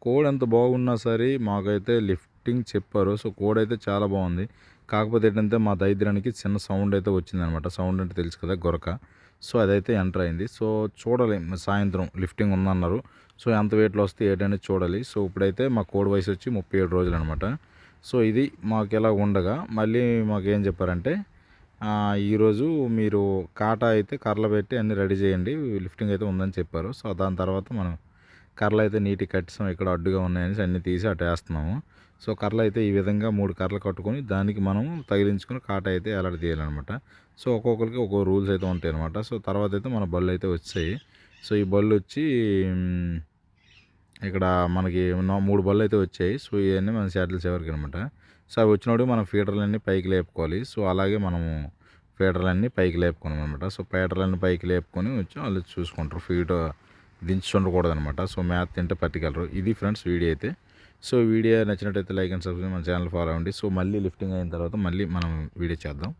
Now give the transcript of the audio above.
Code ఎంత బాగున్నా సరే మాకైతే లిఫ్టింగ్ చెప్పారు. సో కోడ్ అయితే చాలా బాగుంది. కాకపోతే ఏంటంటే మా దరిద్రానికి చిన్న సౌండ్ అయితే వచ్చిందనమాట. సౌండ్ అంటే తెలుసు కదా, గొరక. సో అదైతే ఎంటర్ అయింది. సో చూడాలి సాయంత్రం లిఫ్టింగ్ ఉందన్నారు. సో ఎంత వెయిట్లో వస్తే ఏంటనేది చూడాలి. సో ఇప్పుడైతే మా కోడ్ వయసు వచ్చి 37 రోజులు అనమాట. సో ఇది మాకు ఇలా ఉండగా మళ్ళీ మాకేం చెప్పారంటే, ఈరోజు మీరు కాటా అయితే కర్రలు పెట్టి అన్నీ రెడీ చేయండి, లిఫ్టింగ్ అయితే ఉందని చెప్పారు. సో దాని తర్వాత మనం కర్రలు అయితే నీట్గా కట్టిస్తాం, ఇక్కడ అడ్డుగా ఉన్నాయని అన్నీ తీసి అటు వేస్తున్నాము. సో కర్రలు అయితే ఈ విధంగా 3 కర్రలు కట్టుకొని దానికి మనం తగిలించుకొని కాట అయితే ఎలాడి తీయాలన్నమాట. సో ఒక్కొక్కరికి ఒక్కొక్క రూల్స్ అయితే ఉంటాయి అనమాట. సో తర్వాత అయితే మన బళ్ళు అయితే వచ్చాయి. సో ఈ బళ్ళు వచ్చి ఇక్కడ మనకి 3 బళ్ళు అయితే వచ్చాయి. సో ఇవన్నీ మన శాటిల్ చివరికి అనమాట. సో అవి వచ్చినప్పుడు మనం ఫీటర్లన్నీ పైకి లేపుకోవాలి. సో అలాగే మనము ఫీటర్లన్నీ పైకి లేపుకున్నాం అనమాట. సో ఫీటర్లన్నీ పైకి లేపుకొని వచ్చి వాళ్ళు చూసుకుంటారు. ఫీట్ దించి ఉండకూడదు అనమాట. సో మ్యాథ్ తింటే పట్టుకెళ్ళరు. ఇది ఫ్రెండ్స్ వీడియో అయితే. సో వీడియో నచ్చినట్టయితే లైక్ అండ్ సబ్స్క్రైబ్, మన ఛానల్ ఫాలో అవ్వండి. సో మళ్ళీ లిఫ్టింగ్ అయిన తర్వాత మళ్ళీ మనం వీడియో చేద్దాం.